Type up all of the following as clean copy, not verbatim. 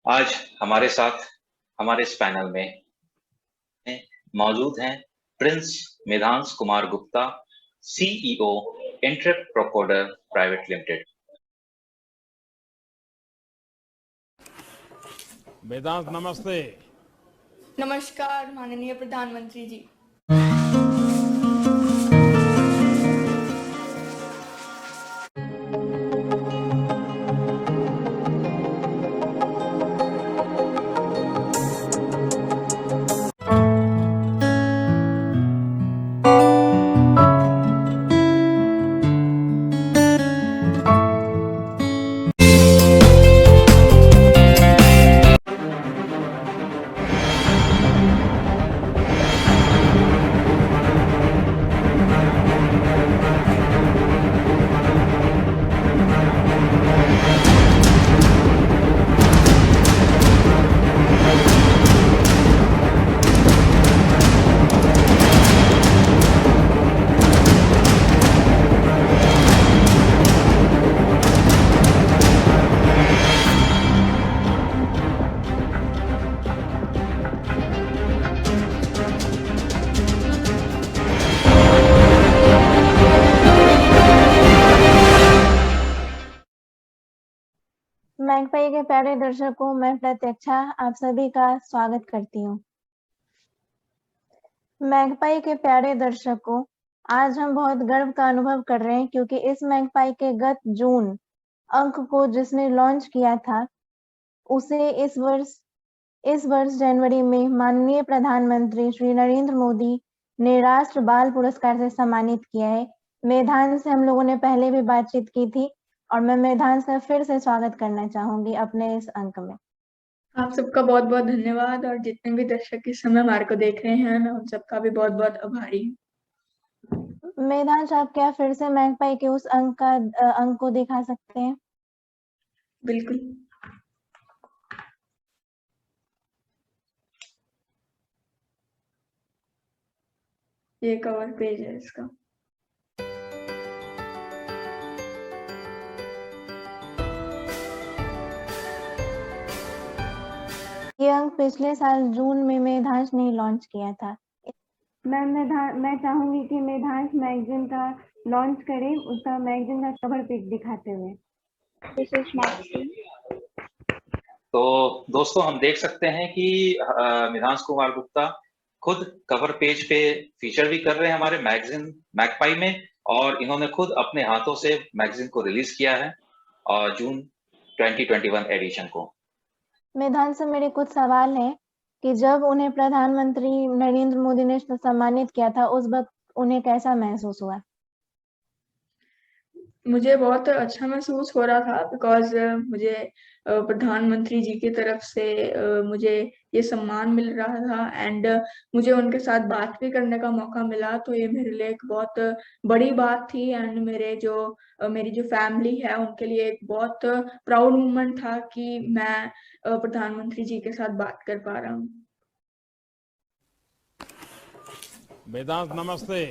आज हमारे साथ हमारे इस पैनल में मौजूद हैं Prince Medhansh Kumar Gupta, CEO Interact Procoder Private Limited. Vedant नमस्ते। नमस्कार माननीय प्रधानमंत्री जी। मैगपाई के प्यारे दर्शकों, मैं प्रत्यक्षा आप सभी का स्वागत करती हूँ। मैगपाई के प्यारे दर्शकों, आज हम बहुत गर्व का अनुभव कर रहे हैं क्योंकि इस मैगपाई के गत जून अंक को जिसने लॉन्च किया था, उसे इस वर्ष जनवरी में माननीय प्रधानमंत्री श्री नरेंद्र मोदी ने राष्ट्र बाल पुरस्कार से सम्मानित किया है। मेधांश से हम लोगों ने पहले भी बातचीत की थी और मैं मेधांश का फिर से स्वागत करना चाहूंगी अपने इस अंक में। आप सबका बहुत बहुत धन्यवाद और जितने भी दर्शक इस समय हमारे को देख रहे हैं, मैं उन सबका भी बहुत बहुत आभारी हूँ। मेधांश, आप क्या फिर से मैगपाई के उस अंक को दिखा सकते हैं? बिल्कुल। ये कवर पेज है इसका। ये अंक पिछले साल जून में मेधांश ने लॉन्च किया था। मैं चाहूंगी कि मेधांश मैगजीन का लॉन्च करें, उसका मैगजीन का कवर पेज दिखाते हुए। तो दोस्तों, हम देख सकते हैं कि मेधांश कुमार गुप्ता खुद कवर पेज पे फीचर भी कर रहे हैं हमारे मैगजीन मैगपाई में, और इन्होंने खुद अपने हाथों से मैगजीन को रिलीज किया है और जून 2021 एडिशन को। मेधांश से मेरे कुछ सवाल हैं कि जब उन्हें प्रधानमंत्री नरेंद्र मोदी ने सम्मानित किया था, उस वक्त उन्हें कैसा महसूस हुआ? मुझे बहुत अच्छा महसूस हो रहा था बिकॉज मुझे प्रधानमंत्री जी की तरफ से मुझे ये सम्मान मिल रहा था एंड मुझे उनके साथ बात भी करने का मौका मिला, तो ये मेरे लिए एक बहुत बड़ी बात थी एंड मेरी जो फैमिली है उनके लिए एक बहुत प्राउड मोमेंट था कि मैं प्रधानमंत्री जी के साथ बात कर पा रहा हूँ। वेदांत नमस्ते।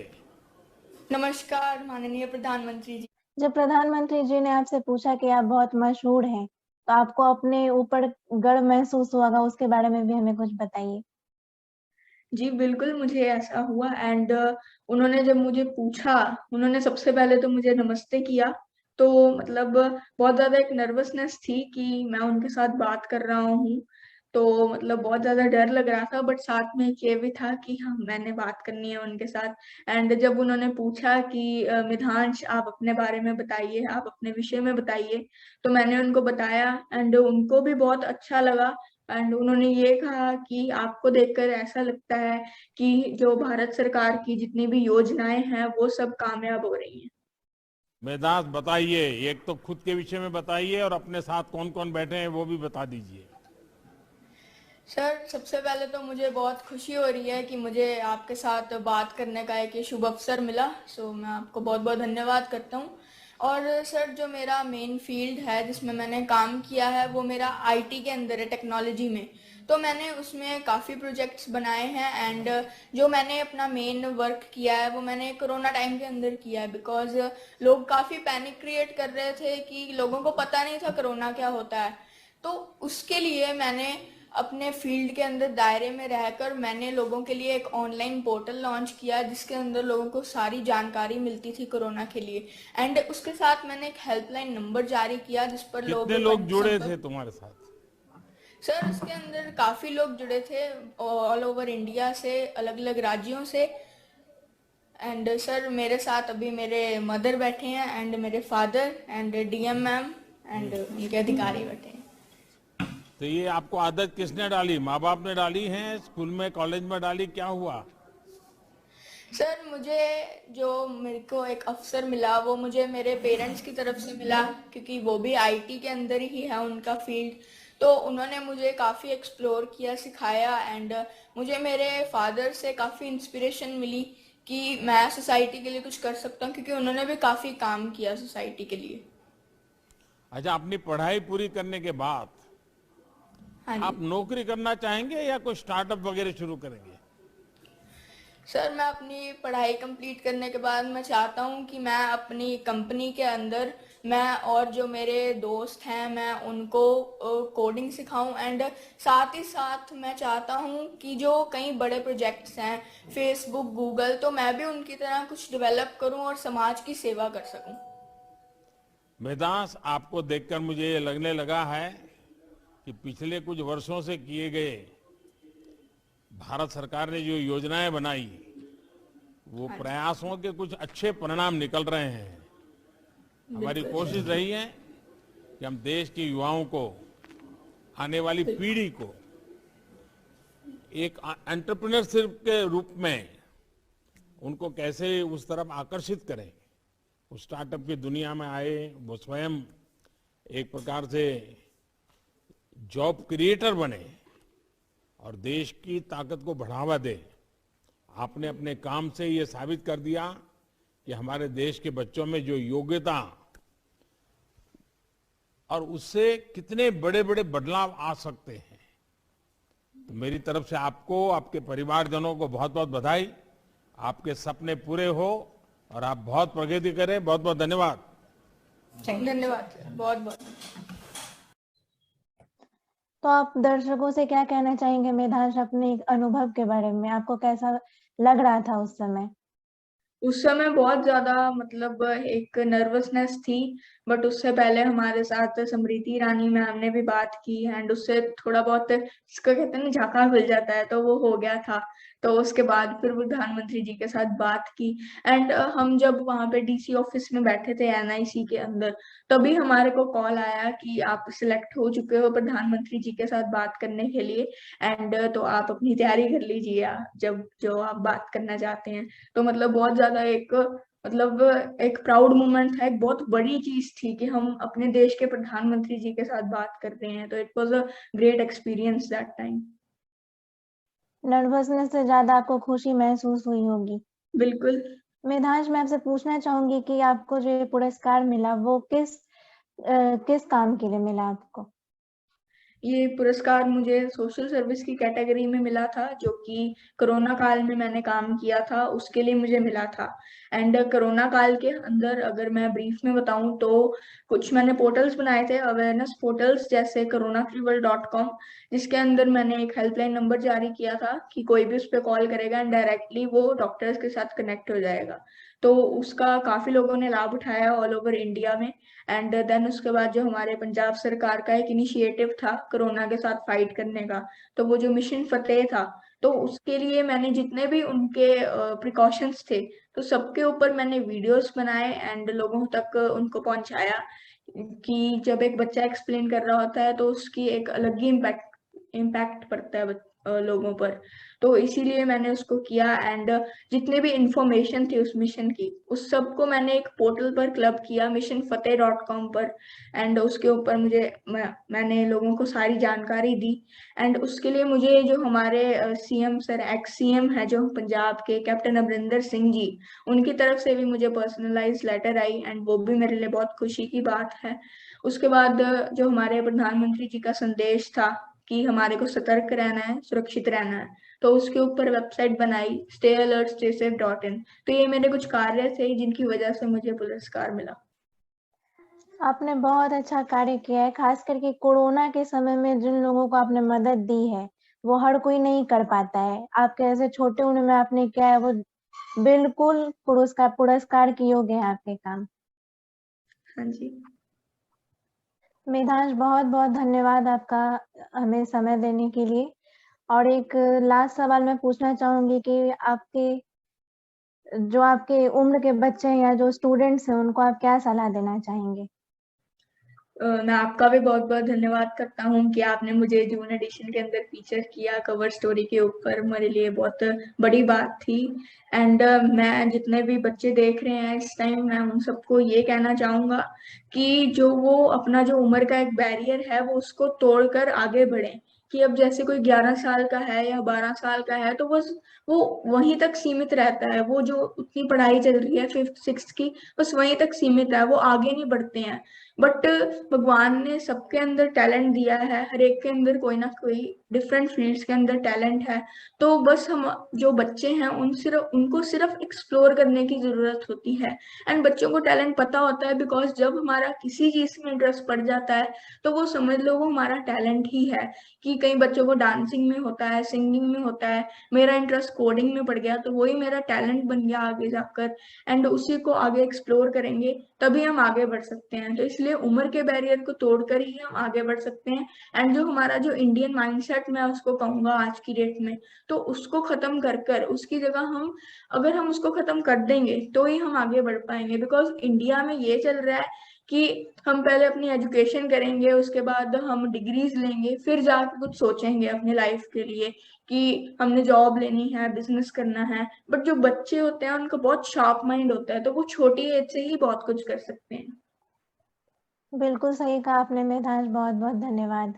नमस्कार माननीय प्रधानमंत्री जी। जब प्रधानमंत्री जी ने आपसे पूछा कि आप बहुत मशहूर हैं, तो आपको अपने ऊपर गर्व महसूस होगा, उसके बारे में भी हमें कुछ बताइए। जी बिल्कुल, मुझे ऐसा हुआ एंड उन्होंने जब मुझे पूछा, उन्होंने सबसे पहले तो मुझे नमस्ते किया, तो मतलब बहुत ज़्यादा एक नर्वसनेस थी कि मैं उनके साथ बात कर रहा हूँ, तो मतलब बहुत ज़्यादा डर लग रहा था, बट साथ में एक ये भी था कि हाँ, मैंने बात करनी है उनके साथ। एंड जब उन्होंने पूछा कि मिधांश आप अपने बारे में बताइए, आप अपने विषय में बताइए, तो मैंने उनको बताया एंड उनको भी बहुत अच्छा लगा एंड उन्होंने ये कहा कि आपको देखकर ऐसा लगता है कि जो भारत सरकार की जितनी भी योजनाएं हैं वो सब कामयाब हो रही हैं। वेदांत बताइए, एक तो खुद के विषय में बताइए और अपने साथ कौन कौन बैठे हैं वो भी बता दीजिए। सर, सबसे पहले तो मुझे बहुत खुशी हो रही है कि मुझे आपके साथ बात करने का एक ये शुभ अवसर मिला, सो मैं आपको बहुत बहुत धन्यवाद करता हूँ। और सर, जो मेरा मेन फील्ड है जिसमें मैंने काम किया है वो मेरा आईटी के अंदर है, टेक्नोलॉजी में। तो मैंने उसमें काफ़ी प्रोजेक्ट्स बनाए हैं एंड जो मैंने अपना मेन वर्क किया है वो मैंने कोरोना टाइम के अंदर किया है, बिकॉज लोग काफ़ी पैनिक क्रिएट कर रहे थे कि लोगों को पता नहीं था कोरोना क्या होता है। तो उसके लिए मैंने अपने फील्ड के अंदर दायरे में रहकर मैंने लोगों के लिए एक ऑनलाइन पोर्टल लॉन्च किया जिसके अंदर लोगों को सारी जानकारी मिलती थी कोरोना के लिए। एंड उसके साथ मैंने एक हेल्पलाइन नंबर जारी किया जिस पर कितने लोग जुड़े थे तुम्हारे साथ? सर उसके अंदर काफी लोग जुड़े थे ऑल ओवर इंडिया से, अलग अलग राज्यों से। एंड सर मेरे साथ अभी मेरे मदर बैठे हैं एंड मेरे father and DM ma'am and उनके अधिकारी बैठे हैं। तो ये आपको आदत किसने डाली? माँ बाप ने डाली है? स्कूल में, कॉलेज में डाली? क्या हुआ? सर मुझे जो मेरे को एक अवसर मिला वो मुझे मेरे पेरेंट्स की तरफ से मिला, क्योंकि वो भी आईटी के अंदर ही है उनका फील्ड। तो उन्होंने मुझे काफ़ी एक्सप्लोर किया, सिखाया एंड मुझे मेरे फादर से काफ़ी इंस्पिरेशन मिली कि मैं सोसाइटी के लिए कुछ कर सकता हूँ, क्योंकि उन्होंने भी काफ़ी काम किया सोसाइटी के लिए। अच्छा, अपनी पढ़ाई पूरी करने के बाद हाँ आप जी नौकरी करना चाहेंगे या कोई स्टार्टअप वगैरह शुरू करेंगे? सर, मैं अपनी पढ़ाई कंप्लीट करने के बाद मैं चाहता हूँ कि मैं अपनी कंपनी के अंदर मैं और जो मेरे दोस्त हैं मैं उनको कोडिंग सिखाऊं एंड साथ ही साथ मैं चाहता हूँ कि जो कई बड़े प्रोजेक्ट्स हैं फेसबुक, गूगल, तो मैं भी उनकी तरह कुछ डेवलप करूँ और समाज की सेवा कर सकूँ। वेदांश, आपको देखकर मुझे ये लगने लगा है कि पिछले कुछ वर्षों से किए गए भारत सरकार ने जो योजनाएं बनाई वो प्रयासों के कुछ अच्छे परिणाम निकल रहे हैं। हमारी कोशिश रही है कि हम देश के युवाओं को, आने वाली पीढ़ी को एक एंटरप्रेन्योरशिप के रूप में उनको कैसे उस तरफ आकर्षित करें, उस स्टार्टअप की दुनिया में आए, वो स्वयं एक प्रकार से जॉब क्रिएटर बने और देश की ताकत को बढ़ावा दे। आपने अपने काम से ये साबित कर दिया कि हमारे देश के बच्चों में जो योग्यता और उससे कितने बड़े बड़े बदलाव आ सकते हैं। तो मेरी तरफ से आपको, आपके परिवारजनों को बहुत बहुत बधाई। आपके सपने पूरे हो और आप बहुत प्रगति करें। बहुत बहुत धन्यवाद। धन्यवाद, बहुत बहुत। तो आप दर्शकों से क्या कहना चाहेंगे मेधांश, अपने अनुभव के बारे में? आपको कैसा लग रहा था उस समय? उस समय बहुत ज्यादा मतलब एक नर्वसनेस थी, बट उससे पहले हमारे साथ समृति ईरानी मैम ने भी बात की एंड उससे थोड़ा बहुत इसको कहते हैं ना झांका खुल जाता है, तो वो हो गया था। तो उसके बाद फिर प्रधानमंत्री जी के साथ बात की एंड हम जब वहां पे डीसी ऑफिस में बैठे थे एनआईसी के अंदर, तभी हमारे को कॉल आया कि आप सिलेक्ट हो चुके हो प्रधानमंत्री जी के साथ बात करने के लिए एंड तो आप अपनी तैयारी कर लीजिए जब जो आप बात करना चाहते हैं। तो मतलब बहुत ज्यादा एक मतलब एक प्राउड मोमेंट था, एक बहुत बड़ी चीज थी कि हम अपने देश के प्रधानमंत्री जी के साथ बात कर रहे हैं। तो it was a great experience that time. Nervousness से ज्यादा आपको खुशी महसूस हुई होगी। बिल्कुल। मेधांश, मैं आपसे पूछना चाहूंगी कि आपको जो ये पुरस्कार मिला वो किस काम के लिए मिला आपको? ये पुरस्कार मुझे सोशल सर्विस की कैटेगरी में मिला था, जो कि कोरोना काल में मैंने काम किया था उसके लिए मुझे मिला था। एंड कोरोना काल के अंदर अगर मैं ब्रीफ में बताऊं तो कुछ मैंने पोर्टल्स बनाए थे, अवेयरनेस पोर्टल्स जैसे coronafreeworld.com, जिसके अंदर मैंने एक हेल्पलाइन नंबर जारी किया था कि कोई भी उस पर कॉल करेगा एंड डायरेक्टली वो डॉक्टर्स के साथ कनेक्ट हो जाएगा। तो उसका काफी लोगों ने लाभ उठाया ऑल ओवर इंडिया में। एंड देन उसके बाद जो हमारे पंजाब सरकार का एक इनिशिएटिव था कोरोना के साथ फाइट करने का, तो वो जो मिशन फतेह था, तो उसके लिए मैंने जितने भी उनके प्रिकॉशंस थे तो सबके ऊपर मैंने वीडियोस बनाए एंड लोगों तक उनको पहुंचाया कि जब एक बच्चा एक्सप्लेन कर रहा होता है तो उसकी एक अलग ही इम्पैक्ट पड़ता है लोगों पर। तो इसीलिए मैंने उसको किया एंड जितने भी इंफॉर्मेशन थी उस मिशन की उस सबको मैंने एक पोर्टल पर क्लब किया missionfateh.com पर एंड उसके ऊपर मैंने लोगों को सारी जानकारी दी। एंड उसके लिए मुझे जो हमारे सीएम सर, एक्स सीएम है जो पंजाब के, कैप्टन अमरिंदर सिंह जी, उनकी तरफ से भी मुझे पर्सनलाइज लेटर आई एंड वो भी मेरे लिए बहुत खुशी की बात है। उसके बाद जो हमारे प्रधानमंत्री जी का संदेश था कि हमारे को सतर्क रहना है, सुरक्षित रहना है, तो उसके ऊपर वेबसाइट बनाई stayalertstaysafe.in। तो ये मेरे कुछ कार्य थे जिनकी वजह से मुझे पुरस्कार मिला। आपने बहुत अच्छा कार्य किया है, खास करके कोरोना के समय में जिन लोगों को आपने मदद दी है, वो हर कोई नहीं कर पाता है। आपके ऐसे छोटे उम्र में आपने किया है, वो बिल्कुल पुरस्कार के योग्य है आपके काम। हाँ जी। मेधांश, बहुत-बहुत धन्यवाद आपका हमें समय देने के लिए। और एक लास्ट सवाल मैं पूछना चाहूँगी कि जो आपके उम्र के बच्चे हैं या जो स्टूडेंट्स हैं, उनको आप क्या सलाह देना चाहेंगे? मैं आपका भी बहुत बहुत धन्यवाद करता हूँ कि आपने मुझे जून एडिशन के अंदर फीचर किया कवर स्टोरी के ऊपर। मेरे लिए बहुत बड़ी बात थी। एंड मैं जितने भी बच्चे देख रहे हैं इस टाइम, मैं उन सबको ये कहना चाहूँगा कि जो वो अपना जो उम्र का एक बैरियर है वो उसको तोड़कर आगे बढ़ें। कि अब जैसे कोई 11 साल का है या 12 साल का है तो बस वो वहीं तक सीमित रहता है। वो जो उतनी पढ़ाई चल रही है 5th 6th की, बस वहीं तक सीमित है, वो आगे नहीं बढ़ते हैं। बट भगवान ने सबके अंदर टैलेंट दिया है, हर एक के अंदर कोई ना कोई डिफरेंट फील्ड्स के अंदर टैलेंट है। तो बस हम जो बच्चे हैं उनको सिर्फ एक्सप्लोर करने की जरूरत होती है। एंड बच्चों को टैलेंट पता होता है बिकॉज जब हमारा किसी चीज में इंटरेस्ट पड़ जाता है तो वो समझ लो वो हमारा टैलेंट ही है। कि कई बच्चों को डांसिंग में होता है, सिंगिंग में होता है, मेरा इंटरेस्ट कोडिंग में पड़ गया तो वही मेरा टैलेंट बन गया आगे जाकर। एंड उसी को आगे एक्सप्लोर करेंगे तभी हम आगे बढ़ सकते हैं। तो इसलिए उम्र के बैरियर को तोड़कर ही हम आगे बढ़ सकते हैं। एंड जो हमारा जो इंडियन माइंडसेट मैं उसको कहूंगा आज की डेट में, तो उसको खत्म कर कर उसकी जगह हम, अगर हम उसको खत्म कर देंगे तो ही हम आगे बढ़ पाएंगे। बिकॉज इंडिया में ये चल रहा है कि हम पहले अपनी एजुकेशन करेंगे, उसके बाद हम डिग्रीज लेंगे, फिर जाके कुछ सोचेंगे अपनी लाइफ के लिए कि हमने जॉब लेनी है, बिजनेस करना है। बट जो बच्चे होते हैं उनका बहुत शार्प माइंड होता है, तो वो छोटी एज से ही बहुत कुछ कर सकते हैं। बिल्कुल सही कहा आपने मेधांश, बहुत-बहुत धन्यवाद।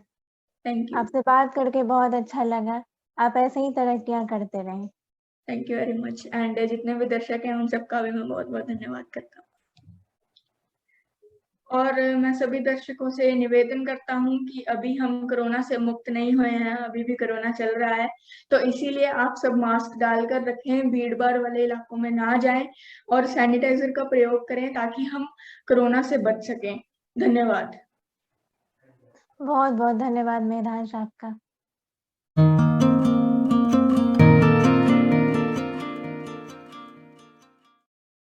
Thank you. आपसे बात करके बहुत अच्छा लगा। आप ऐसे ही तरक्कियाँ करते रहें। Thank you very much. And जितने भी दर्शक हैं उन सबका भी मैं बहुत बहुत धन्यवाद करता हूँ। और मैं सभी दर्शकों से निवेदन करता हूँ कि अभी हम कोरोना से मुक्त नहीं हुए हैं, अभी भी कोरोना चल रहा है। तो इसीलिए आप सब मास्क डालकर रखें, भीड़ भाड़ वाले इलाकों में ना जाएं और सैनिटाइजर का प्रयोग करें ताकि हम कोरोना से बच सकें। धन्यवाद। बहुत-बहुत धन्यवाद मेधांश आपका।